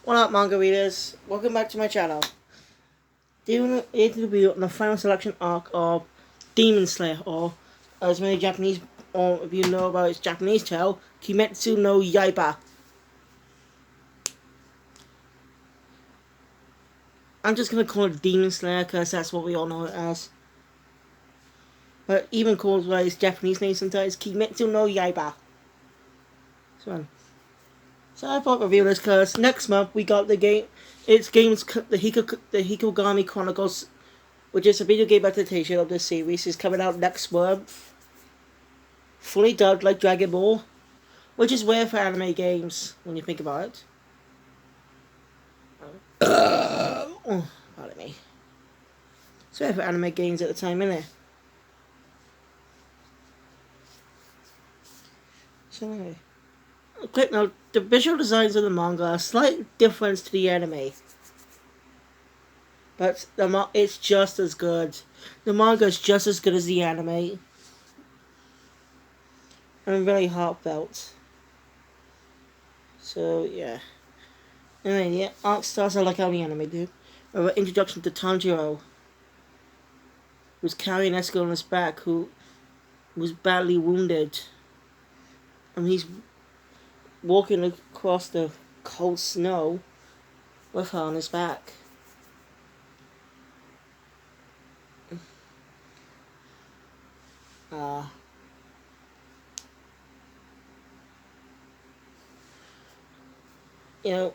What up, manga readers? Welcome back to my channel. Doing a review on the final selection arc of Demon Slayer, or as many Japanese of you know about its Japanese title, Kimetsu no Yaiba. I'm just gonna call it Demon Slayer because that's what we all know it as. But even called by its Japanese name sometimes, Kimetsu no Yaiba. So I thought review this because next month we got the game. It's games the Hikogami Chronicles, which is a video game adaptation of this series, is coming out next month. Fully dubbed like Dragon Ball, which is rare for anime games when you think about it. Pardon me. It's rare for anime games at the time, isn't it? So anyway, quick note: the visual designs of the manga are a slight difference to the anime, but it's just as good. The manga is just as good as the anime, and really heartfelt. So yeah. Anyway, yeah, arc starts out like how the anime did, with an introduction to Tanjiro, who's carrying Esko on his back, who was badly wounded, and he's walking across the cold snow with her on his back. You know,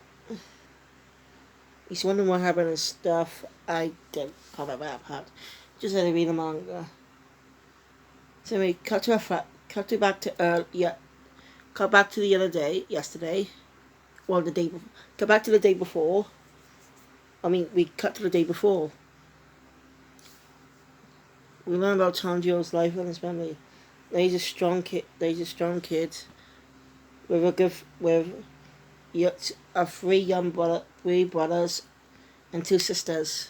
he's wondering what happened and stuff. I didn't cover that part. Just had to read the manga. So we cut to back to cut back to the other day, yesterday. Well, the day before. Cut back to the day before. We cut to the day before. We learn about Tanjiro's life and his family. He's a strong kid. He's a strong kid with three brothers and two sisters.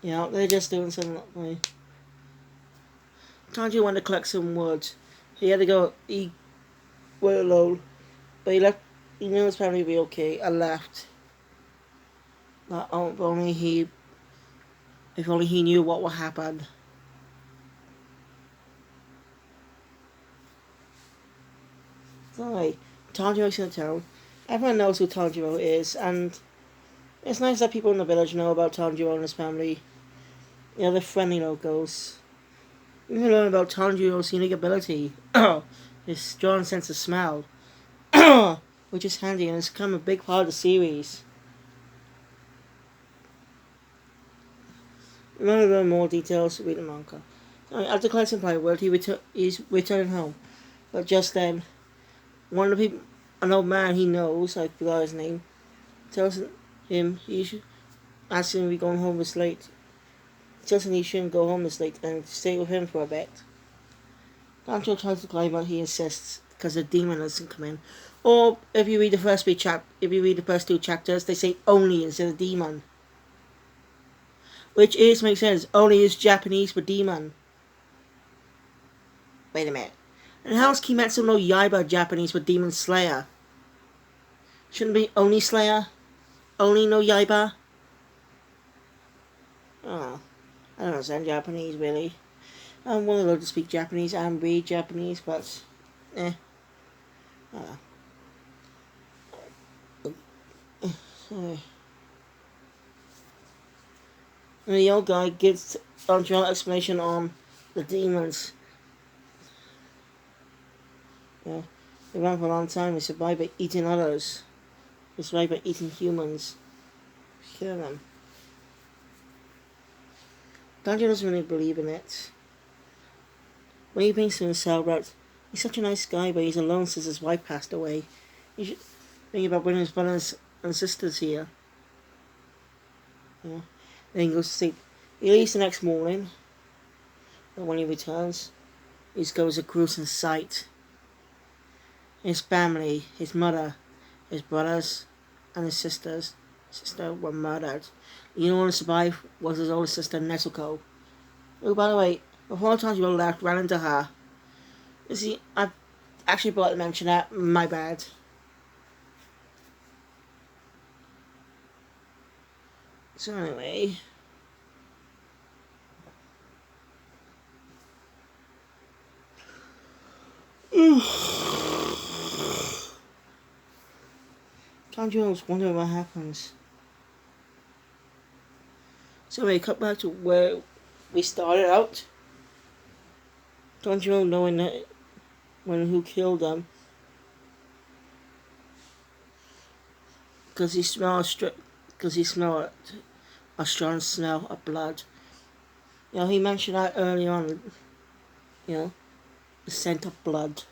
You know, they're just doing something like Tanjiro went to collect some wood. He had to go. He went alone, but he left. He knew his family would be okay. I left. But if only he knew what would happen. So anyway, Tanjiro's in the town. Everyone knows who Tanjiro is, and it's nice that people in the village know about Tanjiro and his family. You know, they're friendly locals. You can learn about Tanjiro's unique ability, his strong sense of smell, which is handy and has become a big part of the series. You want to learn more details, read the manga. After collecting firewood, he's returning home. But just then, one of the people, an old man he knows, I forgot his name, tells him he should ask him if he's going home this late. He tells him he shouldn't go home this late and stay with him for a bit. Tanjiro tries to climb, but he insists because the demon doesn't come in. Or if you read the first two chapters, they say only instead of demon. Which makes sense. Only is Japanese for demon. Wait a minute. And how is Kimetsu no Yaiba Japanese for Demon Slayer? Shouldn't it be Oni Slayer? Oni no Yaiba? Oh, I don't understand Japanese really. I'm willing to speak Japanese and read Japanese, but eh. Sorry. And the old guy gives a general explanation on the demons. Yeah, they ran for a long time. They survived by eating others. They survived by eating humans. Kill them. Tanjiro doesn't really believe in it. When he thinks to himself that he's such a nice guy, but he's alone since his wife passed away. He should think about bringing his brothers and sisters here. Yeah. Then he goes to sleep. He leaves the next morning, but when he returns, he goes a gruesome sight. His family, his mother, his brothers, and his sister were murdered. The only one who survived was his older sister, Nezuko. Oh, by the way, before Tanjiro left, ran into her. You see, I actually forgot to mention that. My bad. So anyway, Tanjiro was wondering what happens. So we cut back to where we started out. Tanjiro knowing that when who killed them, because he smelled a strong smell of blood. You know, he mentioned that early on. You know, the scent of blood.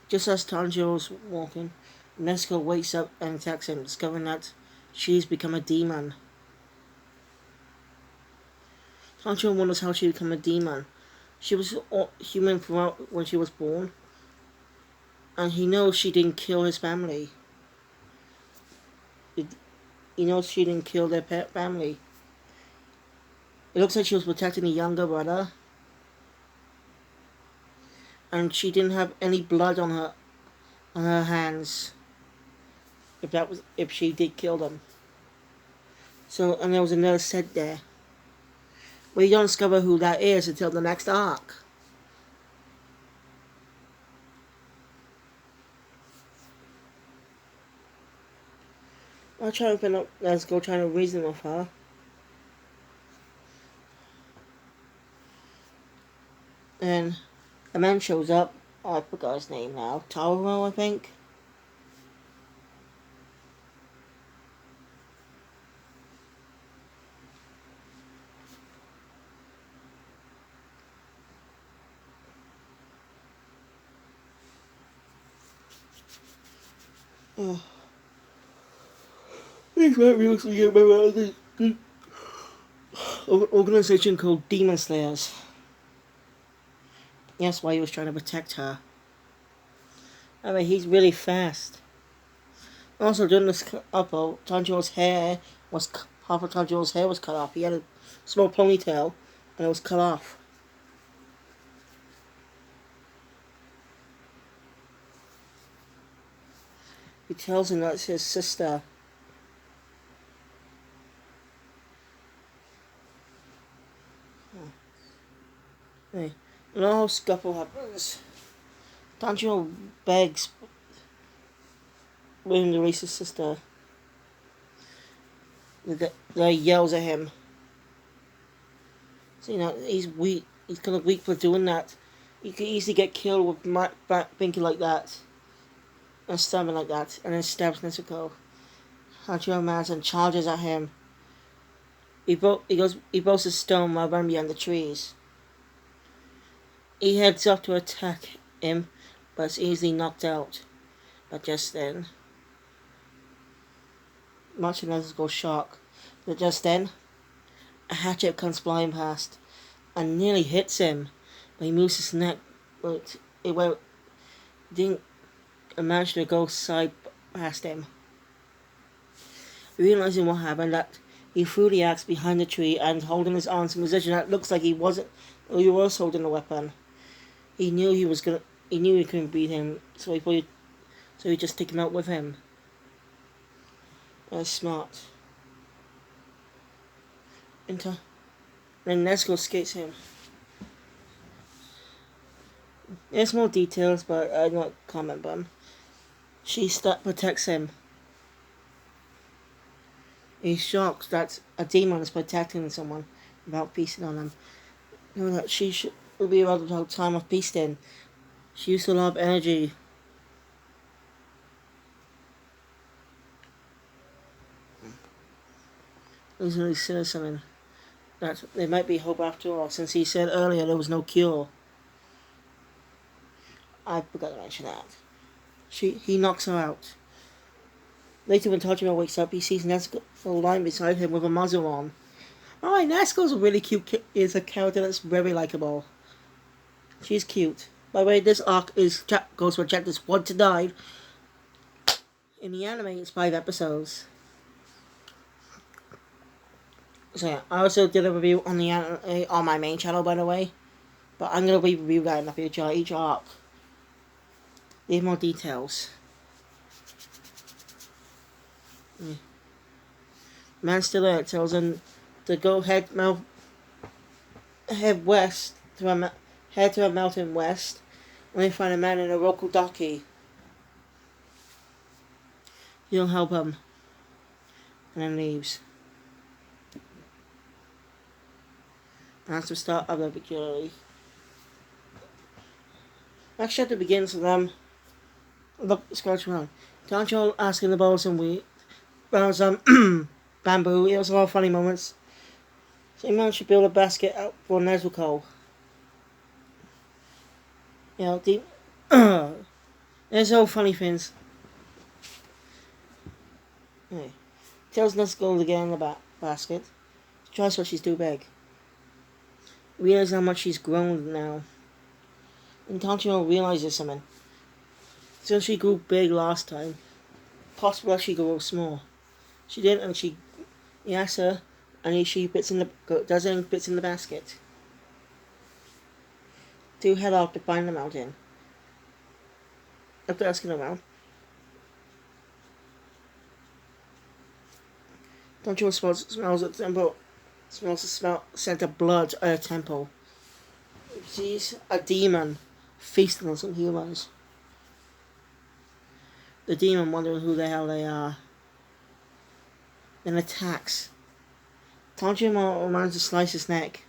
Just as Tanjiro's walking, Nezuko wakes up and attacks him, discovering that she's become a demon. Tanjiro wonders how she became a demon. She was human throughout when she was born, and he knows she didn't kill his family. He knows she didn't kill their pet family. It looks like she was protecting a younger brother, and she didn't have any blood on her hands. If she did kill them. So, and there was another set there. We don't discover who that is until the next arc. I'll try to open up. Let's go try to reason with her. And a man shows up. I forgot his name now. Taro, I think. Oh. He's very recently a member of the organization called Demon Slayers. That's why he was trying to protect her. I mean, he's really fast. Also, during this upload, Tanjiro's hair was half of Tanjiro's hair was cut off. He had a small ponytail, and it was cut off. He tells him that's his sister. Hey, and all scuffle happens. Tanjiro begs William to release his sister. The guy yells at him. So, you know, he's weak. He's kind of weak for doing that. You could easily get killed with thinking like that. And stabbing like that. And then stabs Nezuko. Tanjiro mounts and charges at him. He bolts a stone while running behind the trees. He heads up to attack him, but is easily knocked out. But just then, much to Nezuko's shock, but just then, a hatchet comes flying past and nearly hits him. But he moves his neck, but it didn't manage to go side past him. Realizing what happened, that he threw the axe behind the tree and holding his arms in a position that looks like he was holding a weapon. He knew he couldn't beat him, so he just take him out with him. That's smart. Then Nezuko skates him. There's more details, but I don't comment on. She protects him. He's shocked that a demon is protecting someone without feasting on them. You know that she will be around the time of feasting. She used a lot of energy. He's really says something. That there might be hope after all, since he said earlier there was no cure. I forgot to mention that. He knocks her out. Later, when Tanjiro wakes up, he sees Nezuko lying beside him with a muzzle on. Alright, Nezuko's a really cute is a character that's very likable. She's cute. By the way, this arc goes from chapters 1 to 9. In the anime, it's 5 episodes. So yeah, I also did a review on the anime on my main channel, by the way. But I'm gonna review that in the future. Each arc. Need more details. Man still there tells him to go head west to head to a mountain west, and they find a man in a rokodaki. He'll help him, and then leaves. And that's the start of the victory. Next chapter begins with them. Look, scratch around. Tanjiro asking the balls and we bounce bamboo. It was a lot of funny moments. So he managed to build a basket out for Nezuko. You know, there's all funny things. Anyway, tells Nezuko to get in the basket. Tries what she's too big. Realizes how much she's grown now. And Tanjiro realizes something. Since she grew big last time, possibly she grew small. She didn't, and he asks her, and she bits in the basket. To head off to find the mountain. After asking around, Tanjiro smells at the temple. Smells the scent of blood at a temple. He sees a demon feasting on some humans. The demon wondering who the hell they are. Then attacks. Tanjiro manages to slice his neck.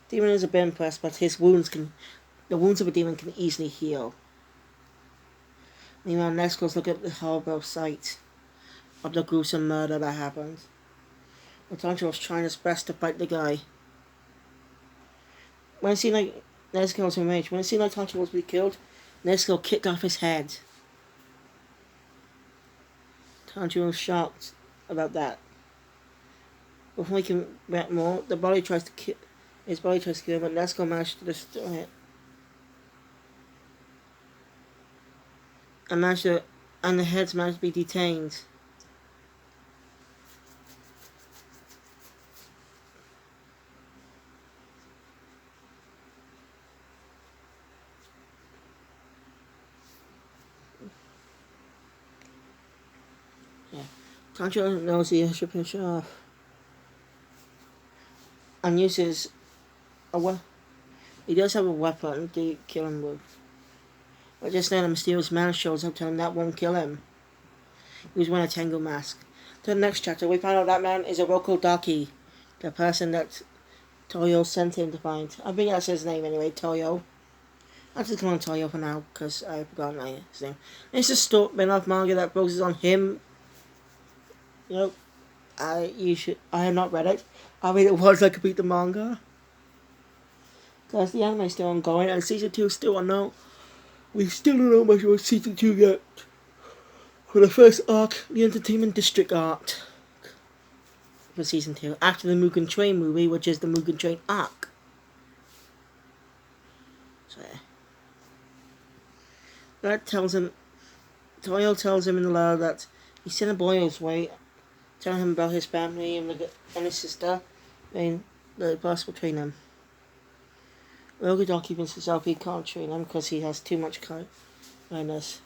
Demon is a bit impressed, but the wounds of a demon can easily heal. Meanwhile, Nezuko's look at the horrible sight of the gruesome murder that happened. But Tanjiro was trying his best to fight the guy. When it seemed like Nezuko was enraged, when it seemed like Tanjiro was to be killed, Nezuko kicked off his head. Tanjiro was shocked about that. Before he can react more, his body tries to kill him, but Nezuko managed to destroy it. And the heads managed to be detained. Yeah. Tanjiro knows he should finish it off. And uses he does have a weapon to kill him with. But just then a mysterious man shows up telling him that won't kill him. He was wearing a Tengu mask. To the next chapter, we find out that man is a Rokodaki, the person that Toyo sent him to find. I think that's his name anyway, Toyo. I'll just call him Toyo for now, because I've forgotten his name. It's a spin-off manga that focuses on him. You know, I have not read it. I mean, it was like I beat the manga. Because the anime is still ongoing, and season 2 is still unknown. We still don't know much about season 2 yet. For the first arc, the Entertainment District arc. For season 2, after the Mugen Train movie, which is the Mugen Train arc. So, that tells him, Toyo tells him in the letter that he sent a boy his way, telling him about his family and his sister, and the boss will train him. Rokodaki thinks himself he can't train him because he has too much kindness.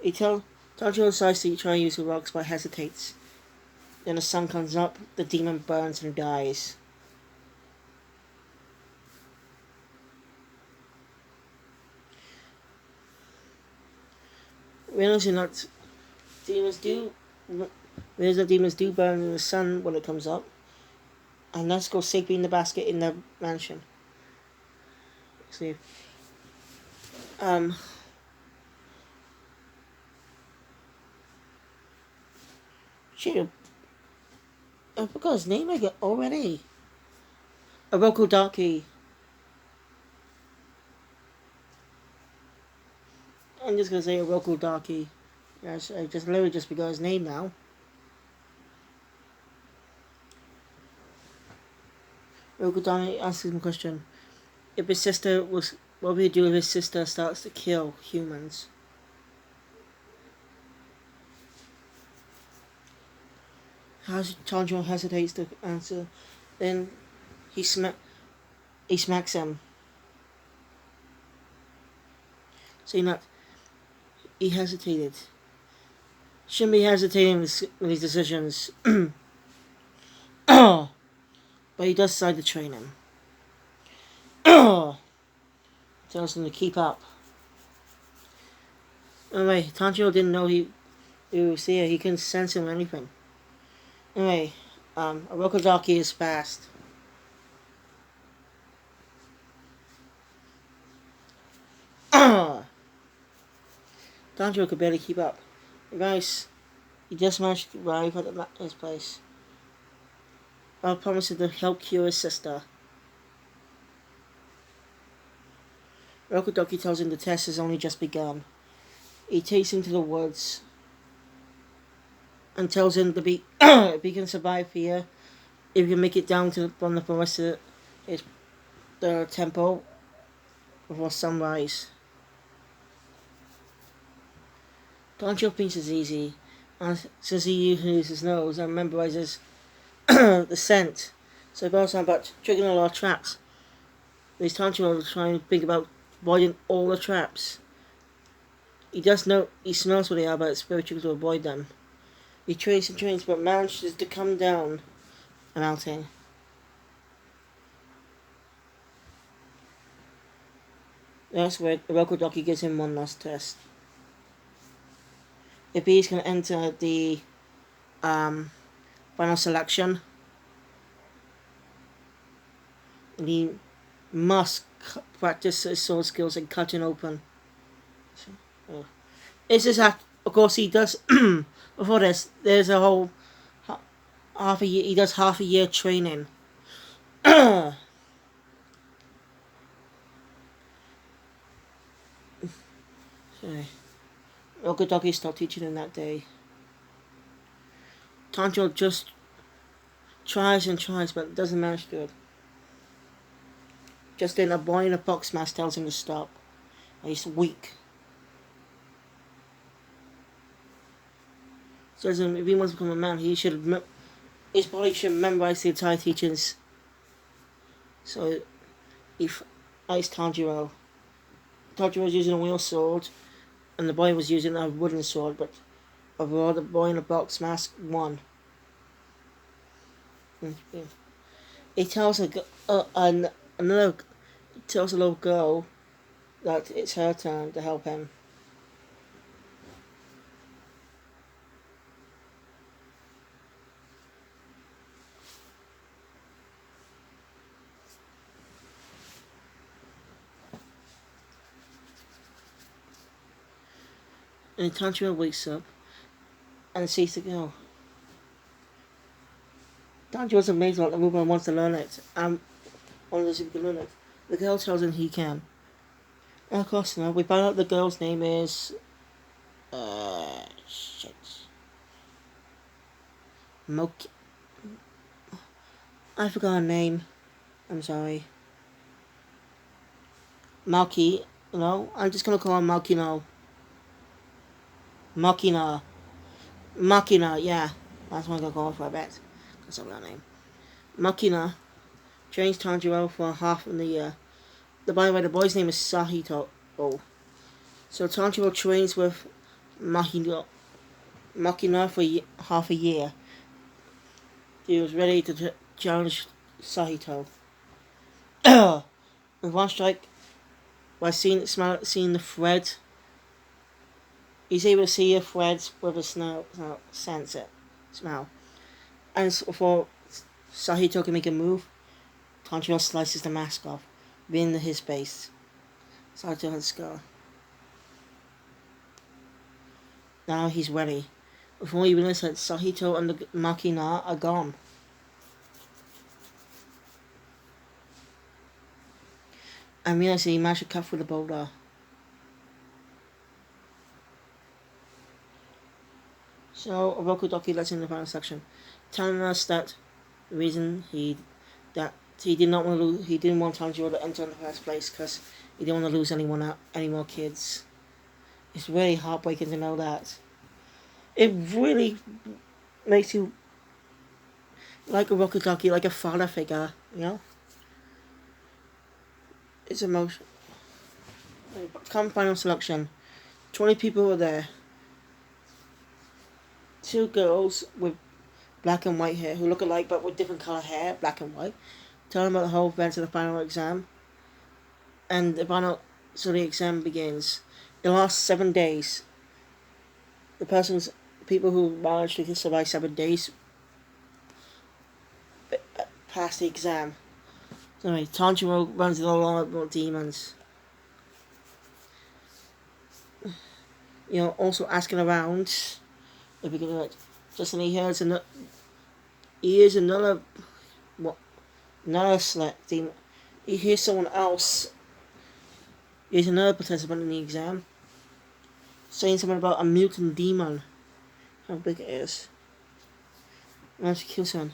Tanjiro decides to try and use the rocks but hesitates. Then the sun comes up, the demon burns and dies. Realizing that demons do burn in the sun when it comes up. And let's go safely in the basket in the mansion. See. Shit. I forgot his name already. A Rokodaki. I'm just gonna say a Rokodaki. Yes, I just literally just forgot his name now. Rokodaki asks him a question. If his sister was, what would he do if his sister starts to kill humans? Tanjiro hesitates to answer. Then he smacks him. So he hesitated. Shouldn't be hesitating with his decisions. But he does decide to train him. Tells him to keep up. Anyway, Tanjiro didn't know he was here. He couldn't sense him or anything. Anyway, Orokodaki is fast. Tanjiro could barely keep up. Guys, he just managed to arrive at his place. While promising to help cure his sister. Orokodaki tells him the test has only just begun. He takes him to the woods and tells him to be if he can survive here, if he can make it down from the forest to the temple before sunrise. Tanjiro thinks it's easy, and since he uses his nose and memorizes the scent, so he goes on about triggering a lot of traps. These Tanjiro will try and think about avoiding all the traps. He does know, he smells what they are, but it's very tricky to avoid them. He trains and trains, but manages to come down a mountain. That's where Orokodaki gives him one last test. If he's going to enter the final selection, he must practice his sword skills and cutting open. This is of course he does. Before this, there's a whole half a year. He does half a year training. Sorry. Orokodaki stopped teaching him that day. Tanjiro just tries and tries, but doesn't manage to. Just then, a boy in a box mask tells him to stop. He's weak. Says if he wants to become a man, his body should memorize the entire teachings. So, if Ice Tanjiro was using a wheel sword, and the boy was using a wooden sword, but overall the boy in a box mask won. He tells tells a little girl that it's her turn to help him. And Tanjiro wakes up and sees the girl. Tanjiro's amazed about the movement and wants to learn it. One of those who can learn it. The girl tells him he can. And of course, we find out the girl's name is... shit. Moki... I forgot her name. I'm sorry. Maki. No, I'm just gonna call her Makino. Makina, yeah. That's what I'm gonna call her for a bit. That's not her name. Makina trains Tanjiro for half of the year. By the way, the boy's name is Sahito. Oh. So Tanjiro trains with Makina for half a year. He was ready to challenge Sahito. With one strike, by seeing the thread, he's able to see the threads with a smell. And before Sahito can make a move, Tanjiro slices the mask off, within his base. Sahito has a scar. Now he's ready. Before he realizes that Sahito and the Makina are gone. And realizes he managed to cut through the boulder. So Orokodaki lets in the final section, telling us that the reason he didn't want Tanjiro to enter in the first place because he didn't want to lose any more kids. It's really heartbreaking to know that. It really makes you like a walkie-talkie, like a father figure, you know? It's emotion. Come final selection. 20 people were there. 2 girls with black and white hair who look alike but with different color hair, black and white. Tell them about the whole events of the final exam. And so the exam begins. The last 7 days, people who managed to survive 7 days pass the exam. So anyway, Tanjiro runs along about demons. Also asking around if we can do it. Just and he hears another select demon. He hears someone else. Here's another participant in the exam saying something about a mutant demon. How big it is. Managed to kill someone.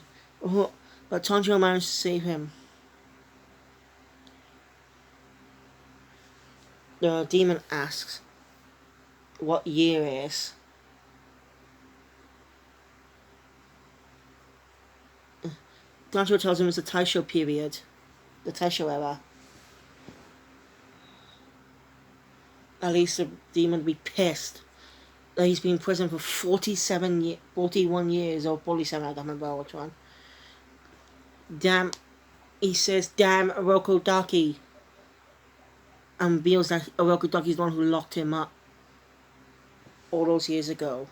But Tanjiro managed to save him. The demon asks what year it is. Tanjiro tells him it's the Taisho period. The Taisho era. At least the demon would be pissed that he's been in prison for 41 years, or 47, I don't remember which one. He says, damn Orokodaki. And reveals that Orokodaki is the one who locked him up all those years ago.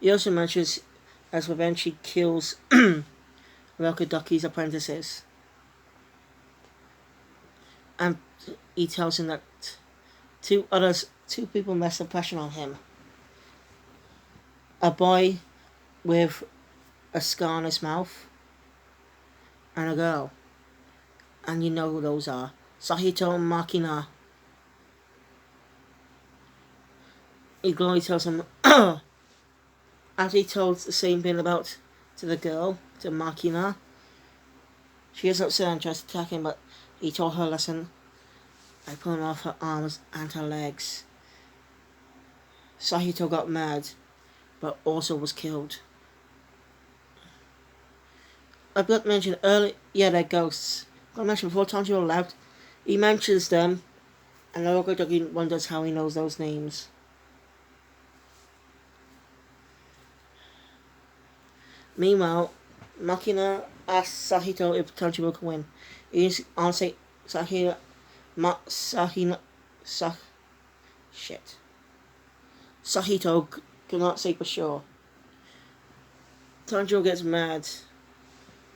He also mentions, as revenge, he kills Orokodaki's apprentices. And he tells him that two people left impression on him. A boy with a scar on his mouth, and a girl. And you know who those are. Sahito and Makina. Igor tells him, after he told the same thing to the girl, to Makina, she gets upset and tries to attack him, but he taught her a lesson by pulling off her arms and her legs. Sahito got mad, but also was killed. I forgot to mention earlier, they're ghosts. I mentioned before Tanjiro left, he mentions them, and Orokodaki wonders how he knows those names. Meanwhile, Makina asks Sahito if Tanjiro can win. He's honestly Sahito cannot say for sure. Tanjiro gets mad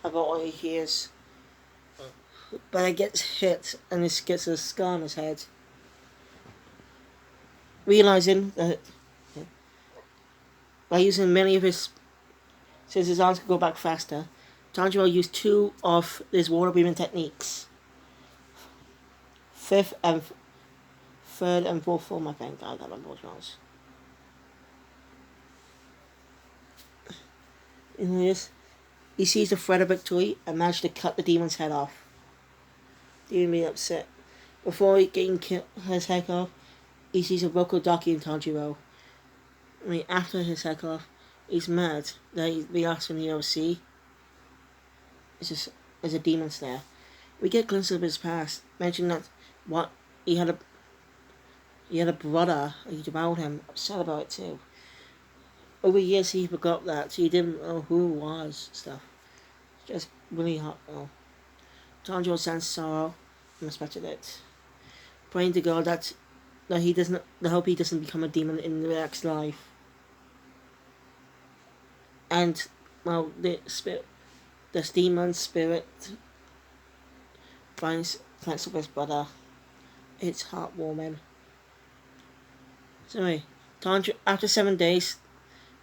about what he hears, but he gets hit and he gets a scar on his head. Realizing that by using many of since his arms could go back faster, Tanjiro used 2 of his water breathing techniques. 5th and 3rd and 4th form, I think. I don't remember which ones. He sees the thread of victory and manages to cut the demon's head off. Demon being upset. Before getting his head off, he sees a Orokodaki in Tanjiro. After his head off, he's mad that he's been asked from the OC. There's a demon there. We get glimpses of his past, mentioning that he had a brother, he devoured him, upset about it too. Over years he forgot that, so he didn't know who it was, stuff. Just really hot though. Tanjiro sensed sorrow and respected it. Praying to God that he hope he doesn't become a demon in the next life. And this demon spirit finds with his brother. It's heartwarming. So anyway, after 7 days,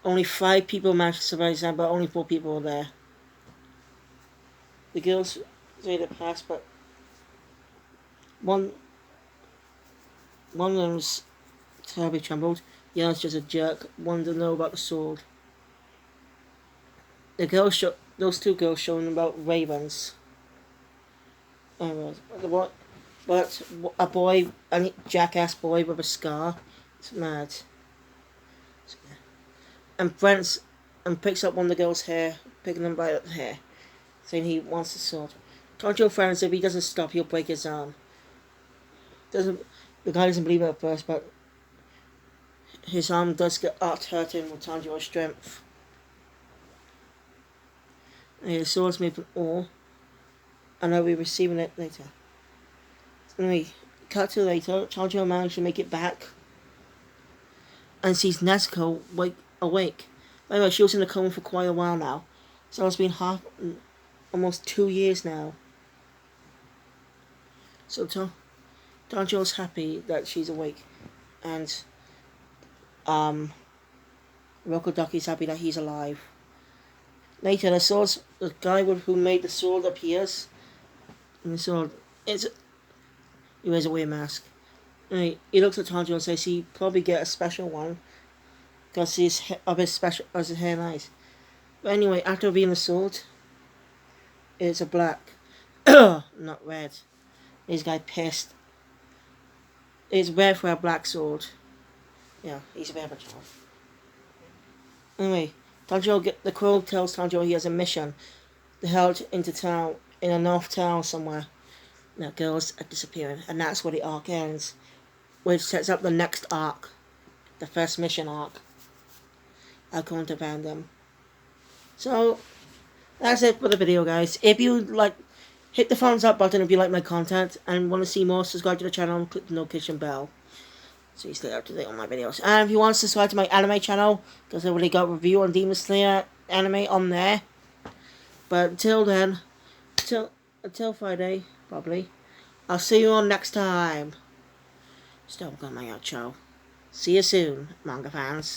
only 5 people managed to survive the exam, but only 4 people were there. The girls say they passed, but one of them's terribly trembled. The other's just a jerk, wanted to know about the sword. Those 2 girls showing about ravens. But a boy, a jackass boy with a scar, it's mad. And and picks up one of the girl's hair, picking them by the hair, saying he wants the sword. Tanjiro threatens if he doesn't stop, he'll break his arm. The guy doesn't believe it at first, but his arm does get hurting with Tanjiro's strength. And the sword's made from ore, and I'll be receiving it later. Anyway, cut to later, Tanjiro managed to make it back, and sees Nezuko awake. By the way, she was in a coma for quite a while now, so it's been almost 2 years now. So Tanjiro's happy that she's awake, and Rokodaki's happy that he's alive. Later, the guy who made the sword appears, and the sword he wears a weird mask. Anyway, he looks at Tanjiro and says he probably get a special one because his hair nice. But anyway, after being the sword, it's a black, not red. This guy pissed. It's red for a black sword. Yeah, he's a bit of a child. Anyway, the crow tells Tanjiro he has a mission to head into town, in a north town somewhere. Now girls are disappearing, and that's where the arc ends, which sets up the next arc, the first mission arc. I'll go into Vandom. So, that's it for the video, guys. If you like, hit the thumbs up button if you like my content, and want to see more, subscribe to the channel and click the notification bell, so you stay up to date on my videos. And if you want to subscribe to my anime channel, because I already got a review on Demon Slayer anime on there. But until then, until Friday, probably, I'll see you all next time. Still got my outro. See you soon, manga fans.